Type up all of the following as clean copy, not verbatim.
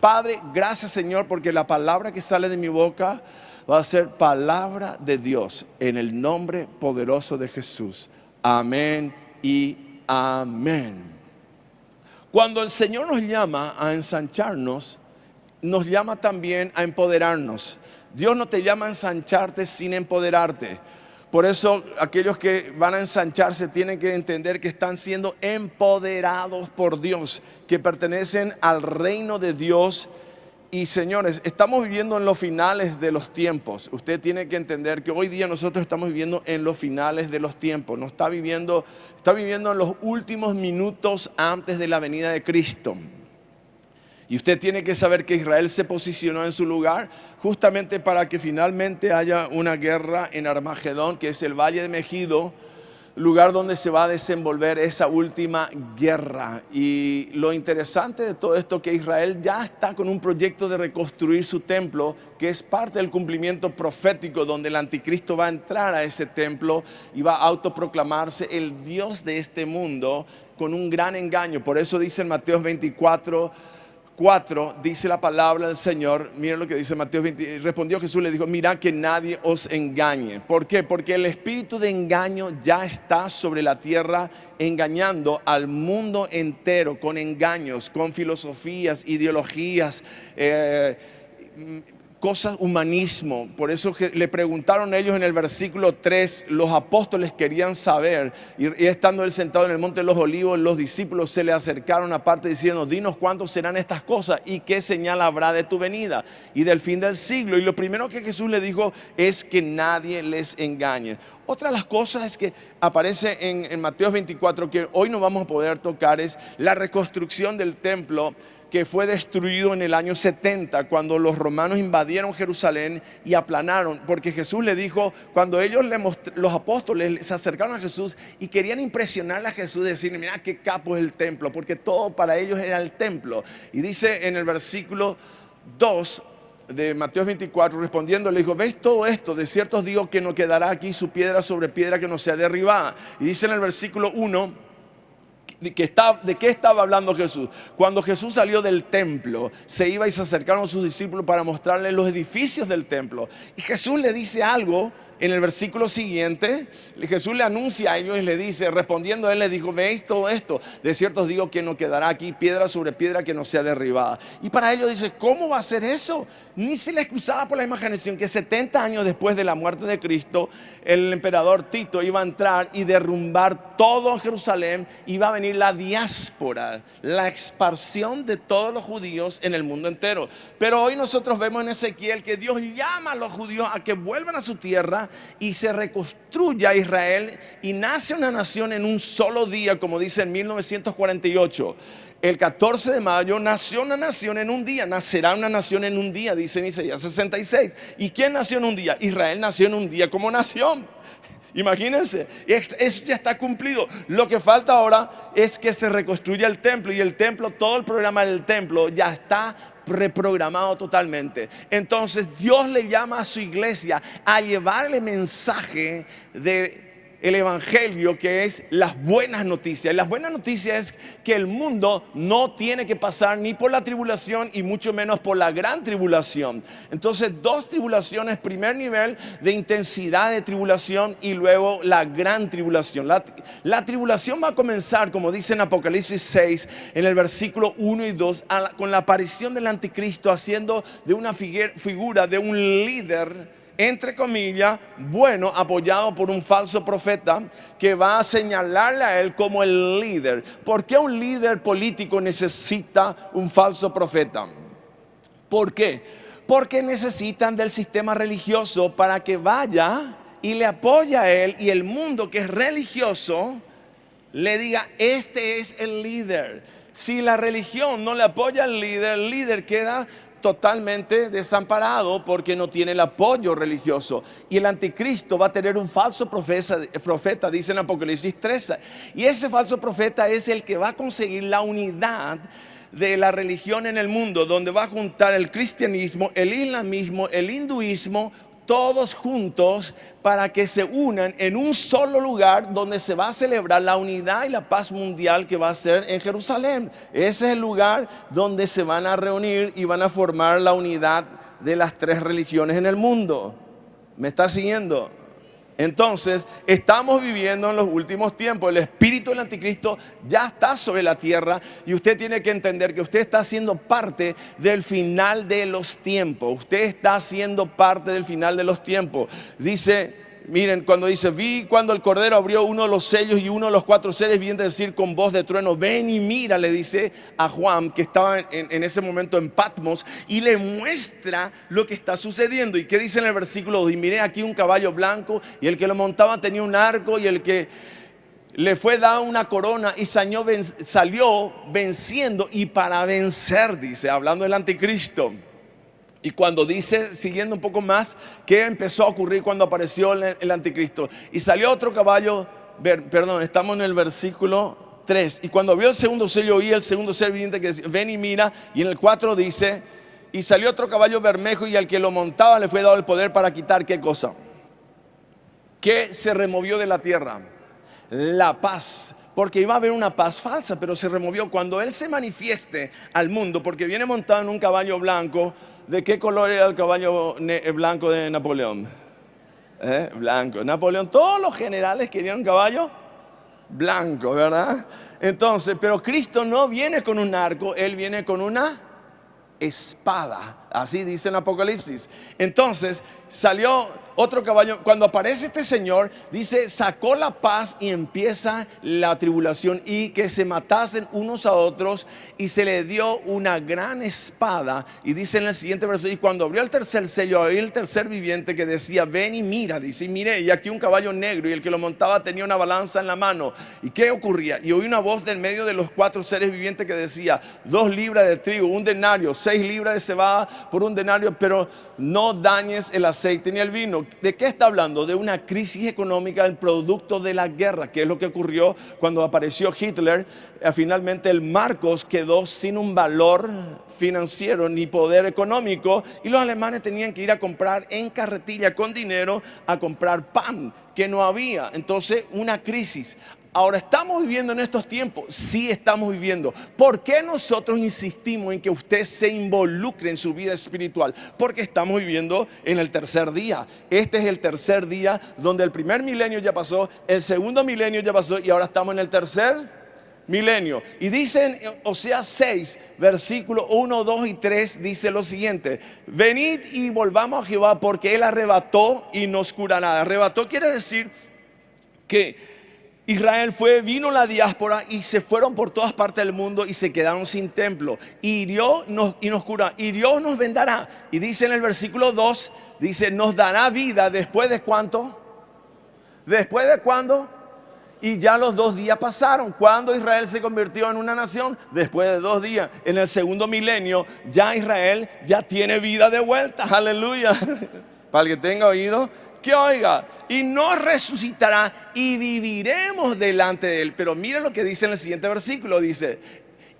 Padre, gracias Señor, porque la palabra que sale de mi boca va a ser palabra de Dios, en el nombre poderoso de Jesús. Amén y amén. Cuando el Señor nos llama a ensancharnos, nos llama también a empoderarnos. Dios no te llama a ensancharte sin empoderarte. Por eso aquellos que van a ensancharse tienen que entender que están siendo empoderados por Dios, que pertenecen al reino de Dios. Y señores, estamos viviendo en los finales de los tiempos. Usted tiene que entender que hoy día nosotros estamos viviendo en los finales de los tiempos. No está viviendo en los últimos minutos antes de la venida de Cristo. Y usted tiene que saber que Israel se posicionó en su lugar justamente para que finalmente haya una guerra en Armagedón, que es el Valle de Megido, lugar donde se va a desenvolver esa última guerra. Y lo interesante de todo esto es que Israel ya está con un proyecto de reconstruir su templo, que es parte del cumplimiento profético, donde el anticristo va a entrar a ese templo y va a autoproclamarse el Dios de este mundo con un gran engaño. Por eso dice en Mateo 24:4, dice la palabra del Señor. Miren lo que dice Mateo 20. Respondió Jesús, le dijo: mirad que nadie os engañe. ¿Por qué? Porque el espíritu de engaño ya está sobre la tierra, engañando al mundo entero con engaños, con filosofías, ideologías, cosas, humanismo. Por eso le preguntaron ellos en el versículo 3, los apóstoles querían saber, y estando él sentado en el monte de los olivos, los discípulos se le acercaron aparte diciendo: dinos cuántos serán estas cosas y qué señal habrá de tu venida y del fin del siglo. Y lo primero que Jesús le dijo es que nadie les engañe. Otra de las cosas es que aparece en Mateo 24, que hoy no vamos a poder tocar, es la reconstrucción del templo, que fue destruido en el año 70, cuando los romanos invadieron Jerusalén y aplanaron. Porque Jesús le dijo, cuando ellos los apóstoles se acercaron a Jesús y querían impresionarle a Jesús, decirle: mira qué capo es el templo, porque todo para ellos era el templo. Y dice en el versículo 2 de Mateo 24, respondiendo le dijo: ¿veis todo esto? De cierto os digo que no quedará aquí su piedra sobre piedra que no sea derribada. Y dice en el versículo 1, ¿de qué estaba hablando Jesús? Cuando Jesús salió del templo, se iba y se acercaron a sus discípulos para mostrarles los edificios del templo. Y Jesús le dice algo en el versículo siguiente. Jesús le anuncia a ellos y le dice, respondiendo a él, le dijo: ¿veis todo esto? De cierto os digo que no quedará aquí piedra sobre piedra que no sea derribada. Y para ellos dice: ¿cómo va a ser eso? Ni se les cruzaba por la imaginación que 70 años después de la muerte de Cristo, el emperador Tito iba a entrar y derrumbar todo Jerusalén. Iba a venir la diáspora, la expansión de todos los judíos en el mundo entero. Pero hoy nosotros vemos en Ezequiel que Dios llama a los judíos a que vuelvan a su tierra y se reconstruya Israel, y nace una nación en un solo día, como dice en 1948. El 14 de mayo nació una nación en un día. Nacerá una nación en un día, dice en Isaías 66. ¿Y quién nació en un día? Israel nació en un día como nación. Imagínense, eso ya está cumplido. Lo que falta ahora es que se reconstruya el templo. Y el templo, todo el programa del templo ya está reprogramado totalmente. Entonces Dios le llama a su iglesia a llevarle mensaje de el evangelio, que es las buenas noticias. Y las buenas noticias es que el mundo no tiene que pasar ni por la tribulación y mucho menos por la gran tribulación. Entonces, dos tribulaciones: primer nivel de intensidad de tribulación y luego la gran tribulación. La tribulación va a comenzar, como dice en Apocalipsis 6, en el versículo 1 y 2, con la aparición del anticristo, haciendo de una figura de un líder, entre comillas, bueno, apoyado por un falso profeta que va a señalarle a él como el líder. ¿Por qué un líder político necesita un falso profeta? ¿Por qué? Porque necesitan del sistema religioso para que vaya y le apoye a él, y el mundo que es religioso le diga: este es el líder. Si la religión no le apoya al líder, el líder queda totalmente desamparado porque no tiene el apoyo religioso. Y el anticristo va a tener un falso profeta, dice en Apocalipsis 13. Y ese falso profeta es el que va a conseguir la unidad de la religión en el mundo, donde va a juntar el cristianismo, el islamismo, el hinduismo, todos juntos para que se unan en un solo lugar donde se va a celebrar la unidad y la paz mundial que va a ser en Jerusalén. Ese es el lugar donde se van a reunir y van a formar la unidad de las 3 religiones en el mundo. ¿Me está siguiendo? Entonces, estamos viviendo en los últimos tiempos. El espíritu del anticristo ya está sobre la tierra y usted tiene que entender que usted está siendo parte del final de los tiempos. Usted está siendo parte del final de los tiempos. Dice, miren, cuando dice, vi cuando el Cordero abrió uno de los sellos y uno de los 4 seres vivientes decir con voz de trueno, ven y mira, le dice a Juan, que estaba en ese momento en Patmos, y le muestra lo que está sucediendo. ¿Y qué dice en el versículo 2? Y miré aquí un caballo blanco, y el que lo montaba tenía un arco, y el que le fue dada una corona, y salió venciendo y para vencer, dice, hablando del anticristo. Y cuando dice, siguiendo un poco más, ¿qué empezó a ocurrir cuando apareció el anticristo? Y salió otro caballo, estamos en el versículo 3. Y cuando vio el segundo sello, oí el segundo ser viviente que decía, ven y mira. Y en el 4 dice, y salió otro caballo bermejo y al que lo montaba le fue dado el poder para quitar, ¿qué cosa? ¿Qué se removió de la tierra? La paz. Porque iba a haber una paz falsa, pero se removió cuando Él se manifieste al mundo, porque viene montado en un caballo blanco. ¿De qué color era el caballo blanco de Napoleón? Blanco. Napoleón, todos los generales querían un caballo blanco, ¿verdad? Entonces, pero Cristo no viene con un arco, Él viene con una espada. Así dice en Apocalipsis. Entonces, salió otro caballo. Cuando aparece este Señor, dice, sacó la paz y empieza la tribulación y que se matasen unos a otros y se le dio una gran espada. Y dice en el siguiente verso, y cuando abrió el tercer sello, oí el tercer viviente que decía, ven y mira, dice, y miré, y aquí un caballo negro y el que lo montaba tenía una balanza en la mano. ¿Y qué ocurría? Y oí una voz del medio de los 4 seres vivientes que decía, 2 libras de trigo, 1 denario, 6 libras de cebada por 1 denario, pero no dañes el aceite ni el vino. ¿De qué está hablando? De una crisis económica, el producto de la guerra, que es lo que ocurrió cuando apareció Hitler. Finalmente el marcos quedó sin un valor financiero ni poder económico y los alemanes tenían que ir a comprar en carretilla con dinero a comprar pan que no había. Entonces una crisis. Ahora, ¿estamos viviendo en estos tiempos? Sí, estamos viviendo. ¿Por qué nosotros insistimos en que usted se involucre en su vida espiritual? Porque estamos viviendo en el tercer día. Este es el tercer día donde el primer milenio ya pasó, el segundo milenio ya pasó y ahora estamos en el tercer milenio. Y dice en Oseas 6, versículos 1, 2 y 3, dice lo siguiente: venid y volvamos a Jehová porque Él arrebató y nos curará. Arrebató quiere decir que Israel vino la diáspora y se fueron por todas partes del mundo y se quedaron sin templo. Y Dios nos cura. Y Dios nos vendará. Y dice en el versículo 2, dice, nos dará vida después de ¿cuánto? ¿Después de cuándo? Y ya los 2 días pasaron. ¿Cuándo Israel se convirtió en una nación? Después de 2 días. En el segundo milenio ya Israel ya tiene vida de vuelta. Aleluya. Para el que tenga oído, que oiga, y nos resucitará y viviremos delante de Él. Pero mira lo que dice en el siguiente versículo, dice,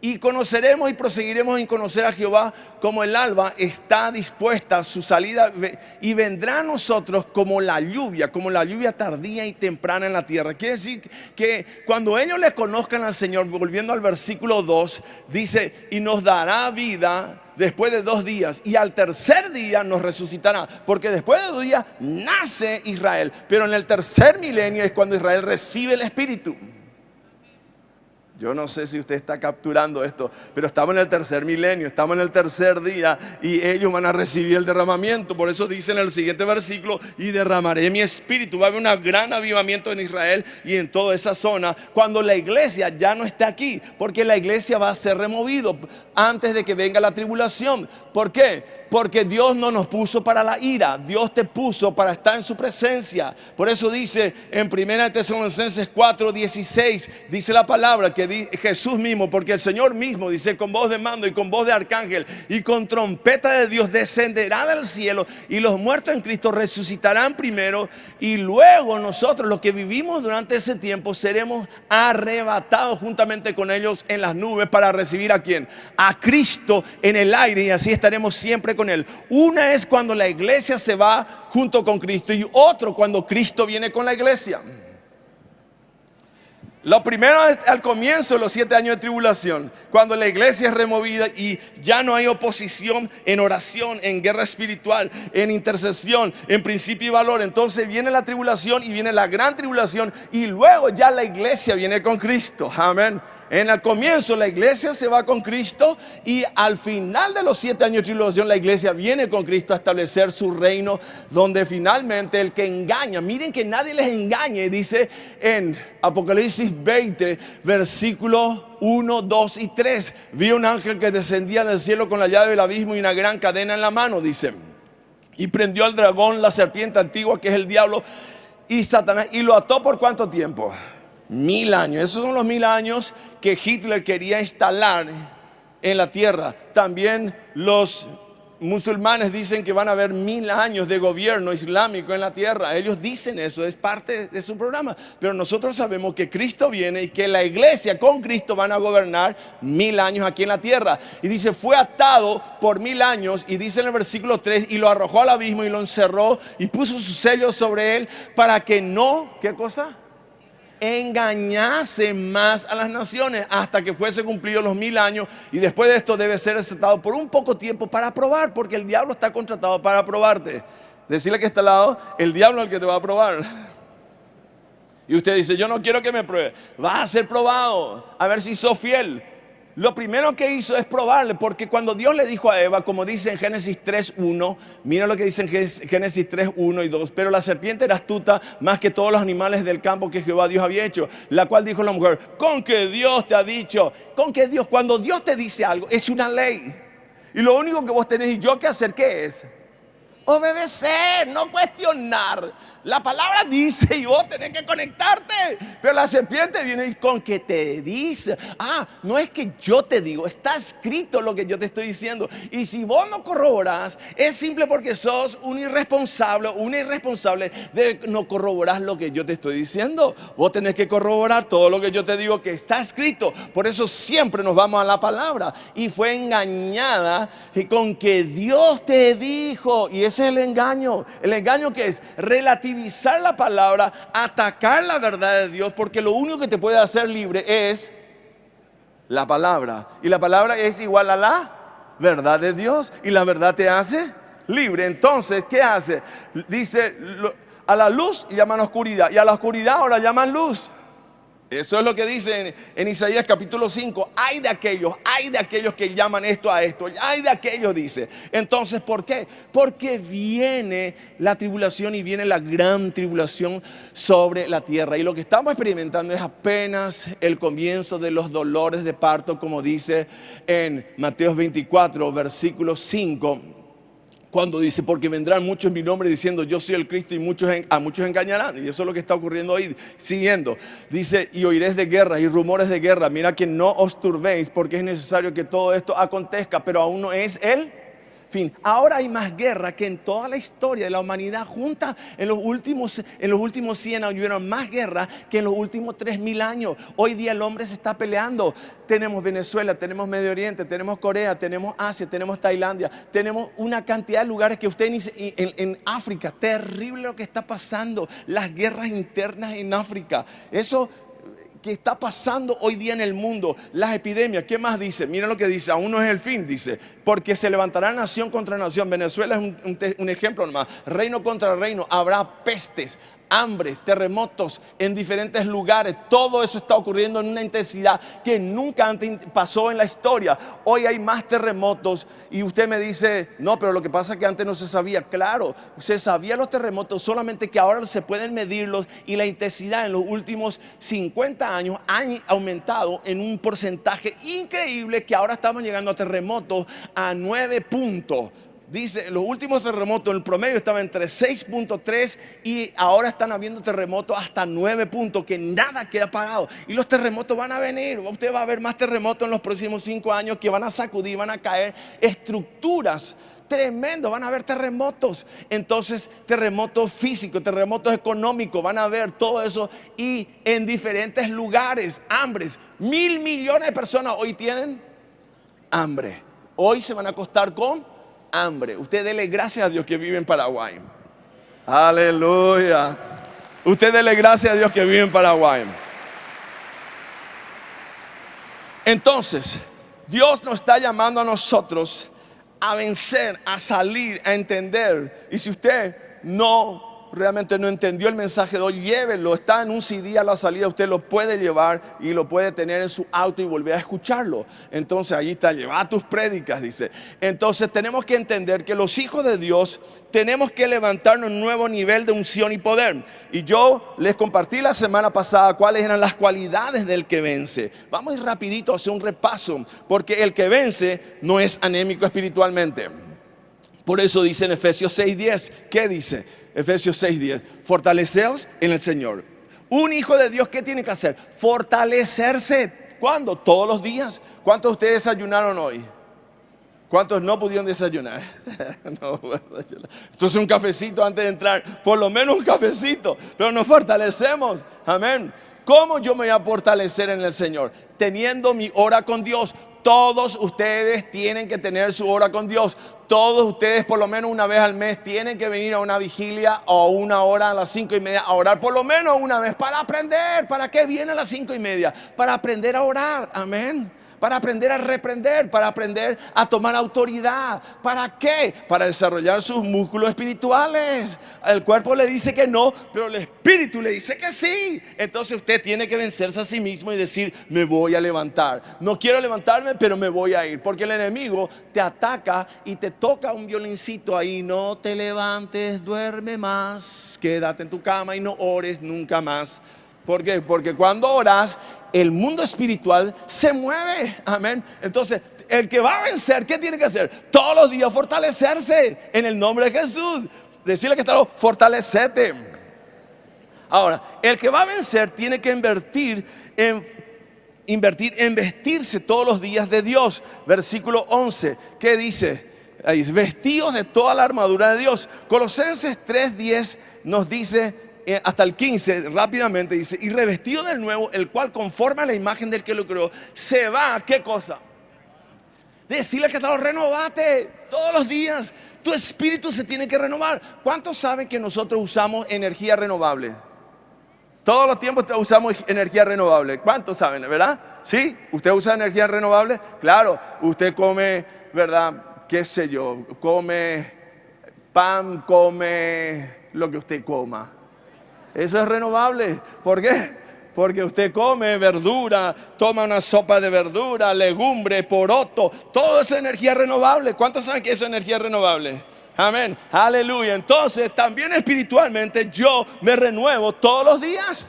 y conoceremos y proseguiremos en conocer a Jehová como el alba está dispuesta a su salida y vendrá a nosotros como la lluvia tardía y temprana en la tierra. Quiere decir que cuando ellos le conozcan al Señor, volviendo al versículo 2, dice, y nos dará vida después de 2 días y al tercer día nos resucitará, porque después de 2 días nace Israel, pero en el tercer milenio es cuando Israel recibe el Espíritu. Yo no sé si usted está capturando esto, pero estamos en el tercer milenio, estamos en el tercer día y ellos van a recibir el derramamiento. Por eso dice en el siguiente versículo, y derramaré mi espíritu. Va a haber un gran avivamiento en Israel y en toda esa zona cuando la iglesia ya no esté aquí, porque la iglesia va a ser removido antes de que venga la tribulación. ¿Por qué? Porque Dios no nos puso para la ira, Dios te puso para estar en su presencia. Por eso dice en 1 Tesalonicenses 4:16, dice la palabra que Jesús mismo, porque el Señor mismo dice, con voz de mando y con voz de arcángel y con trompeta de Dios descenderá del cielo y los muertos en Cristo resucitarán primero y luego nosotros los que vivimos durante ese tiempo seremos arrebatados juntamente con ellos en las nubes para recibir ¿a quién? A Cristo en el aire, y así estaremos siempre con con Él. Una es cuando la iglesia se va junto con Cristo y otro cuando Cristo viene con la iglesia. Lo primero es al comienzo de los 7 años de tribulación, cuando la iglesia es removida y ya no hay oposición en oración, en guerra espiritual, en intercesión, en principio y valor. Entonces viene la tribulación y viene la gran tribulación y luego ya la iglesia viene con Cristo. Amén. En el comienzo la iglesia se va con Cristo y al final de los 7 años de tribulación la iglesia viene con Cristo a establecer su reino, donde finalmente el que engaña, miren que nadie les engañe, dice en Apocalipsis 20, versículos 1, 2 y 3. Vi un ángel que descendía del cielo con la llave del abismo y una gran cadena en la mano, dice. Y prendió al dragón, la serpiente antigua que es el diablo y Satanás, y lo ató por ¿cuánto tiempo? 1000 años. Esos son los 1000 años que Hitler quería instalar en la tierra. También los musulmanes dicen que van a haber 1000 años de gobierno islámico en la tierra. Ellos dicen eso, es parte de su programa. Pero nosotros sabemos que Cristo viene y que la iglesia con Cristo van a gobernar 1000 años aquí en la tierra. Y dice, fue atado por 1000 años, y dice en el versículo 3, y lo arrojó al abismo y lo encerró y puso sus sellos sobre él para que no, ¿qué cosa? Engañase más a las naciones hasta que fuese cumplidos los 1000 años, y después de esto debe ser exaltado por un poco tiempo para probar, porque el diablo está contratado para probarte. Decirle que está al lado, el diablo es el que te va a probar. Y usted dice, yo no quiero que me pruebe. Vas a ser probado, a ver si sos fiel. Lo primero que hizo es probarle, porque cuando Dios le dijo a Eva, como dice en Génesis 3:1, mira lo que dice en Génesis 3:1 y 2, pero la serpiente era astuta más que todos los animales del campo que Jehová Dios había hecho, la cual dijo la mujer, con que Dios te ha dicho, con que Dios, cuando Dios te dice algo, es una ley. Y lo único que vos tenés y yo que hacer, ¿qué es? Obedecer, no cuestionar. La palabra dice y vos tenés que conectarte. Pero la serpiente viene y con que te dice, no es que yo te digo, está escrito lo que yo te estoy diciendo. Y si vos no corroborás, es simple porque sos un irresponsable, una irresponsable de no corroborar lo que yo te estoy diciendo. Vos tenés que corroborar todo lo que yo te digo que está escrito. Por eso siempre nos vamos a la palabra. Y fue engañada con que Dios te dijo. Y ese es el engaño. El engaño que es relativizar la palabra, atacar la verdad de Dios, porque lo único que te puede hacer libre es la palabra. Y la palabra es igual a la verdad de Dios. Y la verdad te hace libre. Entonces, ¿qué hace? Dice, a la luz llaman oscuridad y a la oscuridad ahora llaman luz. Eso es lo que dice en Isaías capítulo 5. Hay de aquellos que llaman esto a esto. Hay de aquellos, dice. Entonces, ¿por qué? Porque viene la tribulación y viene la gran tribulación sobre la tierra. Y lo que estamos experimentando es apenas el comienzo de los dolores de parto, como dice en Mateo 24, versículo 5. Cuando dice, porque vendrán muchos en mi nombre diciendo yo soy el Cristo, y a muchos engañarán. Y eso es lo que está ocurriendo hoy. Siguiendo, dice, y oiréis de guerras y rumores de guerra. Mira que no os turbéis, porque es necesario que todo esto acontezca, pero aún no es el fin. Ahora hay más guerra que en toda la historia de la humanidad junta. En los últimos 100 años hubieron más guerra que en los últimos 3000 años. Hoy día el hombre se está peleando. Tenemos Venezuela, tenemos Medio Oriente, tenemos Corea, tenemos Asia, tenemos Tailandia, tenemos una cantidad de lugares que usted dice en África. Terrible lo que está pasando, las guerras internas en África. Eso que está pasando hoy día en el mundo, las epidemias. ¿Qué más dice? Mira lo que dice, aún no es el fin, dice, porque se levantará nación contra nación. Venezuela es un ejemplo nomás, reino contra reino, habrá pestes, hambres, terremotos en diferentes lugares. Todo eso está ocurriendo en una intensidad que nunca antes pasó en la historia. Hoy hay más terremotos y usted me dice, no, pero lo que pasa es que antes no se sabía. Claro, se sabía los terremotos, solamente que ahora se pueden medirlos y la intensidad en los últimos 50 años ha aumentado en un porcentaje increíble, que ahora estamos llegando a terremotos a 9 puntos. Dice, los últimos terremotos, el promedio estaba entre 6.3 y ahora están habiendo terremotos hasta 9 puntos, que nada queda parado. Y los terremotos van a venir. Usted va a ver más terremotos en los próximos 5 años que van a sacudir, van a caer estructuras tremendos, van a haber terremotos. Entonces, terremotos físicos, terremotos económicos, van a haber todo eso. Y en diferentes lugares, hambres. 1.000 millones de personas hoy tienen hambre. Hoy se van a acostar con hambre. Usted dele gracias a Dios que vive en Paraguay. Aleluya. Usted dele gracias a Dios que vive en Paraguay. Entonces, Dios nos está llamando a nosotros a vencer, a salir, a entender. Y si usted realmente no entendió el mensaje de hoy, llévelo. Está en un CD a la salida, usted lo puede llevar y lo puede tener en su auto y volver a escucharlo. Entonces ahí está, lleva tus prédicas, dice. Entonces tenemos que entender que los hijos de Dios tenemos que levantarnos a un nuevo nivel de unción y poder. Y yo les compartí la semana pasada cuáles eran las cualidades del que vence. Vamos a ir rapidito a hacer un repaso, porque el que vence no es anémico espiritualmente. Por eso dice en Efesios 6:10, ¿qué dice? Efesios 6:10, fortaleceos en el Señor. Un hijo de Dios, ¿qué tiene que hacer? Fortalecerse. ¿Cuándo? Todos los días. ¿Cuántos de ustedes desayunaron hoy? ¿Cuántos no pudieron desayunar? No, entonces un cafecito antes de entrar, por lo menos un cafecito, pero nos fortalecemos. Amén. ¿Cómo yo me voy a fortalecer en el Señor? Teniendo mi hora con Dios. Todos ustedes tienen que tener su hora con Dios. Todos ustedes por lo menos una vez al mes tienen que venir a una vigilia o una hora a las 5:30 a orar por lo menos una vez para aprender. ¿Para qué viene a las 5:30? Para aprender a orar. Amén. Para aprender a reprender, para aprender a tomar autoridad. ¿Para qué? Para desarrollar sus músculos espirituales. El cuerpo le dice que no, pero el espíritu le dice que sí. Entonces usted tiene que vencerse a sí mismo y decir, me voy a levantar. No quiero levantarme, pero me voy a ir. Porque el enemigo te ataca y te toca un violincito ahí. No te levantes, duerme más. Quédate en tu cama y no ores nunca más. ¿Por qué? Porque cuando oras, el mundo espiritual se mueve. Amén. Entonces, el que va a vencer, ¿qué tiene que hacer? Todos los días fortalecerse en el nombre de Jesús. Decirle que está, fortalecete. Ahora, el que va a vencer tiene que invertir en vestirse todos los días de Dios. Versículo 11, ¿qué dice? Ahí dice, vestidos de toda la armadura de Dios. Colosenses 3:10 nos dice, hasta el 15 rápidamente dice, y revestido del nuevo, el cual conforme a la imagen del que lo creó, se va, ¿qué cosa? Decirle que está, renovate todos los días. Tu espíritu se tiene que renovar. ¿Cuántos saben que nosotros usamos energía renovable? Todos los tiempos usamos energía renovable. ¿Cuántos saben, verdad? ¿Sí? ¿Usted usa energía renovable? Claro, usted come, ¿verdad? ¿Qué sé yo? Come pan, come lo que usted coma. Eso es renovable. ¿Por qué? Porque usted come verdura, toma una sopa de verdura, legumbre, poroto. Todo eso es energía renovable. ¿Cuántos saben que eso es energía renovable? Amén. Aleluya. Entonces también espiritualmente yo me renuevo todos los días.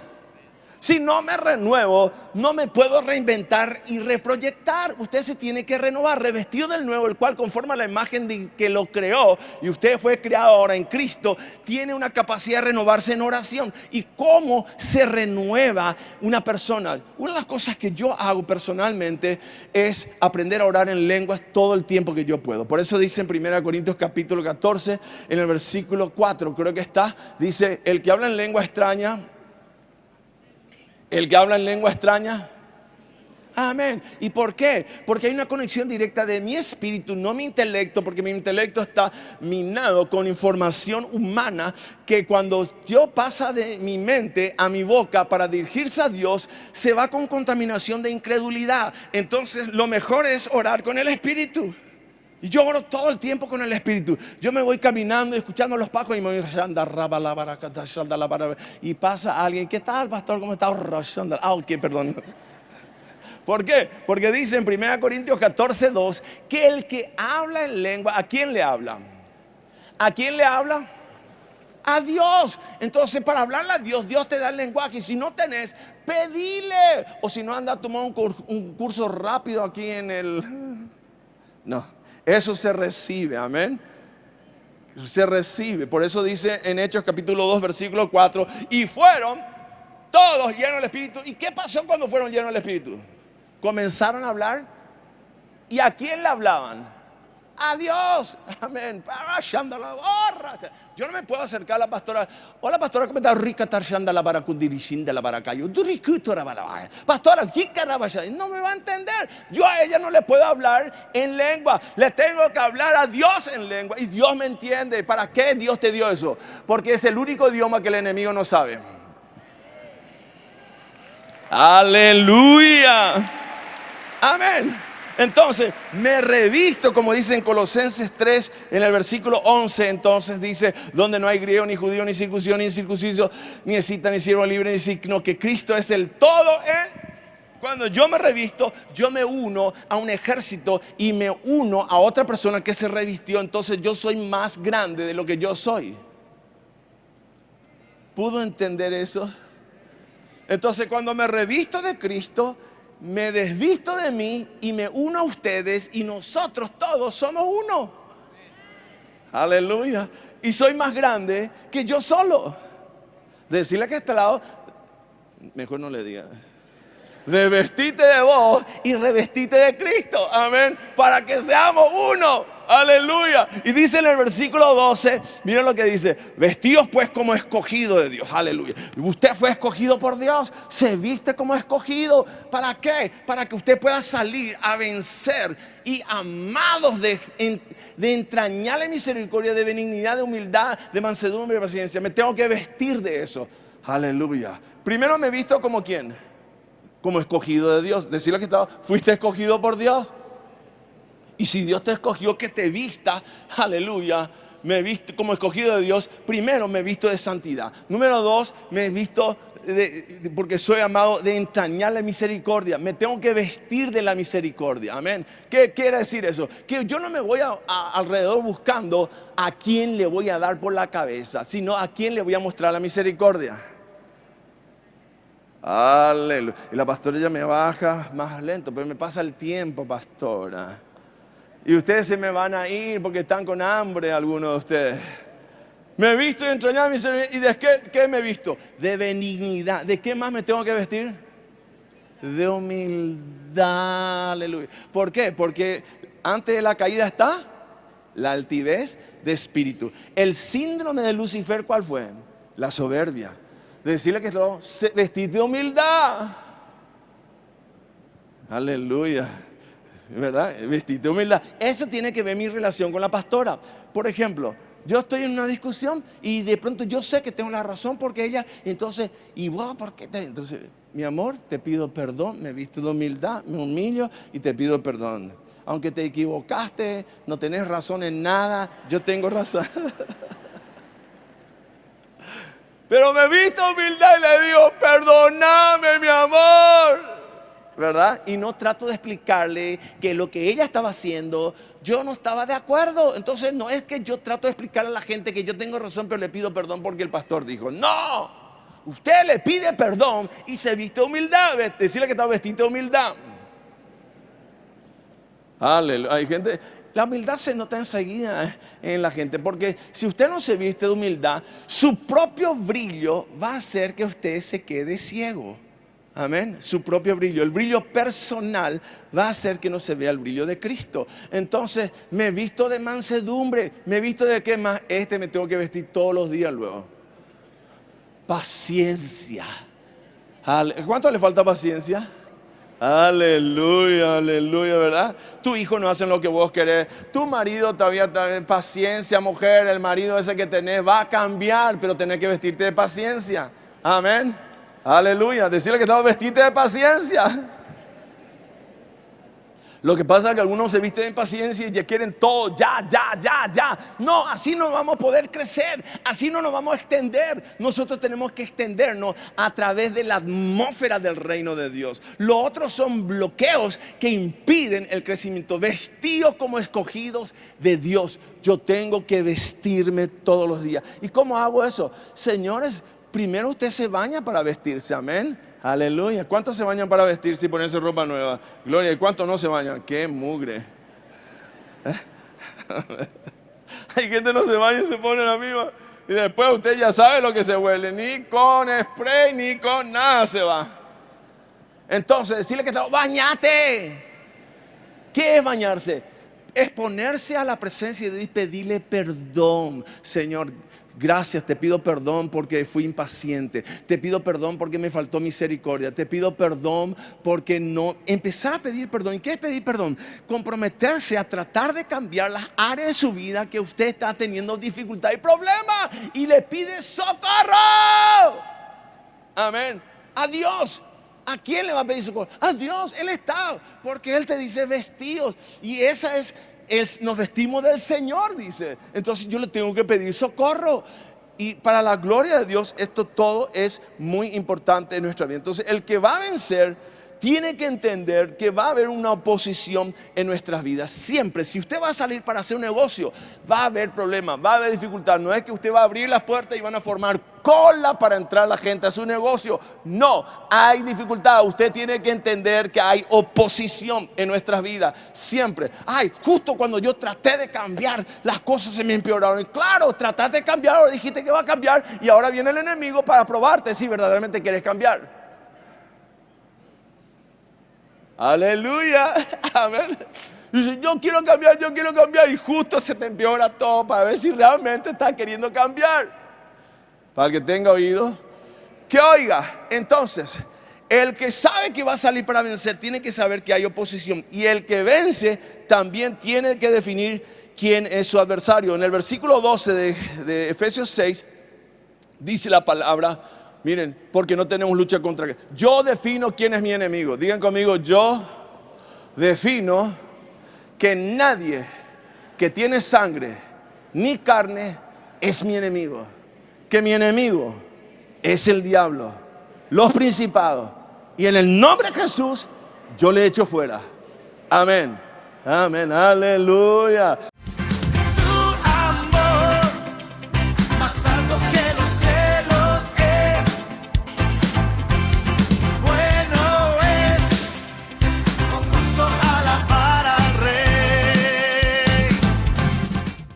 Si no me renuevo, no me puedo reinventar y reproyectar. Usted se tiene que renovar, revestido del nuevo, el cual conforma la imagen de que lo creó. Y usted fue creado ahora en Cristo. Tiene una capacidad de renovarse en oración. ¿Y cómo se renueva una persona? Una de las cosas que yo hago personalmente es aprender a orar en lenguas todo el tiempo que yo puedo. Por eso dice en 1 Corintios capítulo 14, en el versículo 4, creo que está, dice, el que habla en lengua extraña, el que habla en lengua extraña. Amén. ¿Y por qué? Porque hay una conexión directa de mi espíritu, no mi intelecto, porque mi intelecto está minado con información humana que cuando yo pasa de mi mente a mi boca para dirigirse a Dios, se va con contaminación de incredulidad. Entonces lo mejor es orar con el espíritu. Y yo oro todo el tiempo con el espíritu. Yo me voy caminando y escuchando los pájaros y me voy y pasa alguien, ¿qué tal, pastor? ¿Cómo está? Ok, perdón. ¿Por qué? Porque dice en 1 Corintios 14:2 que el que habla en lengua, ¿a quién le habla? ¿A quién le habla? A Dios. Entonces para hablarle a Dios, Dios te da el lenguaje. Y si no tenés, pedile. O si no, anda a tomar un curso rápido aquí en el... No. Eso se recibe, amén. Se recibe. Por eso dice en Hechos capítulo 2 versículo 4, y fueron todos llenos del Espíritu. ¿Y qué pasó cuando fueron llenos del Espíritu? Comenzaron a hablar. ¿Y a quién le hablaban? a Dios. Amén. Yo no me puedo acercar a la pastora. Hola pastora, ¿cómo está? Rica tarshanda la para kundirishin de la baracayo. Pastora, no me va a entender. Yo a ella no le puedo hablar en lengua. Le tengo que hablar a Dios en lengua. Y Dios me entiende. ¿Para qué Dios te dio eso? Porque es el único idioma que el enemigo no sabe. Aleluya. Amén. Entonces, me revisto, como dice en Colosenses 3, en el versículo 11, entonces dice, donde no hay griego, ni judío, ni circuncisión, ni incircunciso, ni escita, ni siervo libre, ni sino que Cristo es el todo. Cuando yo me revisto, yo me uno a un ejército y me uno a otra persona que se revistió. Entonces yo soy más grande de lo que yo soy. ¿Pudo entender eso? Entonces cuando me revisto de Cristo, me desvisto de mí y me uno a ustedes y nosotros todos somos uno. Aleluya. Y soy más grande que yo solo. Decirle que a este lado, mejor no le diga. De vestirte de vos y revestite de Cristo. Amén. Para que seamos uno. Aleluya. Y dice en el versículo 12, miren lo que dice: vestidos pues como escogido de Dios. Aleluya. Usted fue escogido por Dios. Se viste como escogido. ¿Para qué? Para que usted pueda salir a vencer. Y amados de entrañable misericordia, de benignidad, de humildad, de mansedumbre y de paciencia. Me tengo que vestir de eso. Aleluya. Primero me visto como ¿quién? Como escogido de Dios. Decirle que fuiste escogido por Dios. Y si Dios te escogió, que te vista, aleluya, me visto como escogido de Dios. Primero me visto de santidad. Número 2, me visto porque soy amado de entrañable misericordia. Me tengo que vestir de la misericordia. Amén. ¿Qué quiere decir eso? Que yo no me voy alrededor buscando a quién le voy a dar por la cabeza, sino a quién le voy a mostrar la misericordia. Aleluya. Y la pastora ya me baja más lento, pero me pasa el tiempo, pastora. Y ustedes se me van a ir porque están con hambre, algunos de ustedes. Me he visto de entrañable misericordia. ¿Y de qué me he visto? De benignidad. ¿De qué más me tengo que vestir? De humildad. Aleluya. ¿Por qué? Porque antes de la caída está la altivez de espíritu. El síndrome de Lucifer, ¿cuál fue? La soberbia. De decirle que vestir de humildad. Aleluya. ¿Verdad? Vestir de humildad. Eso tiene que ver mi relación con la pastora. Por ejemplo, yo estoy en una discusión y de pronto yo sé que tengo la razón porque ella, entonces, ¿y vos por qué? Entonces, mi amor, te pido perdón, me visto de humildad, me humillo y te pido perdón. Aunque te equivocaste, no tenés razón en nada, yo tengo razón. Pero me visto humildad y le digo, perdóname, mi amor. ¿Verdad? Y no trato de explicarle que lo que ella estaba haciendo, yo no estaba de acuerdo. Entonces no es que yo trato de explicarle a la gente que yo tengo razón, pero le pido perdón porque el pastor dijo. No, usted le pide perdón y se viste de humildad. Decirle que está vestido de humildad. Aleluya. Hay gente, la humildad se nota enseguida en la gente, porque si usted no se viste de humildad, su propio brillo va a hacer que usted se quede ciego. Amén. Su propio brillo, el brillo personal va a hacer que no se vea el brillo de Cristo. Entonces me visto de mansedumbre. Me visto de qué más. Me tengo que vestir todos los días luego. Paciencia. ¿Cuánto le falta paciencia? Aleluya, aleluya, ¿verdad? Tu hijo no hace lo que vos querés. Tu marido todavía, paciencia, mujer. El marido ese que tenés va a cambiar, pero tenés que vestirte de paciencia. Amén. Aleluya, decirle que estamos vestidos de paciencia. Lo que pasa es que algunos se visten de paciencia y ya quieren todo, ya. No, así no vamos a poder crecer, así no nos vamos a extender. Nosotros tenemos que extendernos a través de la atmósfera del reino de Dios. Los otros son bloqueos que impiden el crecimiento. Vestidos como escogidos de Dios. Yo tengo que vestirme todos los días. ¿Y cómo hago eso? Señores, primero usted se baña para vestirse, amén. Aleluya. ¿Cuántos se bañan para vestirse y ponerse ropa nueva? Gloria. ¿Y cuántos no se bañan? ¡Qué mugre! Hay gente que no se baña y se pone la misma. Y después usted ya sabe lo que se huele. Ni con spray, ni con nada se va. Entonces, decirle que está, ¡bañate! ¿Qué es bañarse? exponerse a la presencia de Dios y pedirle perdón. Señor, gracias, te pido perdón porque fui impaciente. Te pido perdón porque me faltó misericordia. Te pido perdón porque no... Empezar a pedir perdón. ¿Y qué es pedir perdón? Comprometerse a tratar de cambiar las áreas de su vida que usted está teniendo dificultad y problema. Y le pide socorro. Amén. A Dios. ¿A quién le va a pedir socorro? A Dios. Él está. Porque Él te dice vestidos. Y esa es... nos vestimos del Señor, dice. Entonces yo le tengo que pedir socorro. Y para la gloria de Dios, esto todo es muy importante en nuestra vida. Entonces el que va a vencer tiene que entender que va a haber una oposición en nuestras vidas. Siempre, si usted va a salir para hacer un negocio, va a haber problemas, va a haber dificultad. No es que usted va a abrir las puertas y van a formar cola para entrar la gente a su negocio. No, hay dificultad. Usted tiene que entender que hay oposición en nuestras vidas. Siempre. Ay, justo cuando yo traté de cambiar, las cosas se me empeoraron. Y claro, trataste de cambiar, o dijiste que va a cambiar, y ahora viene el enemigo para probarte si verdaderamente quieres cambiar. Aleluya, amén. Dice, yo quiero cambiar, y justo se te empeora todo para ver si realmente estás queriendo cambiar. Para el que tenga oído, que oiga. Entonces, el que sabe que va a salir para vencer tiene que saber que hay oposición, y el que vence también tiene que definir quién es su adversario. En el versículo 12 de Efesios 6 dice la palabra, miren, porque no tenemos lucha contra... Yo defino quién es mi enemigo. Digan conmigo, yo defino que nadie que tiene sangre ni carne es mi enemigo. Que mi enemigo es el diablo, los principados. Y en el nombre de Jesús, yo le echo fuera. Amén. Amén. Aleluya.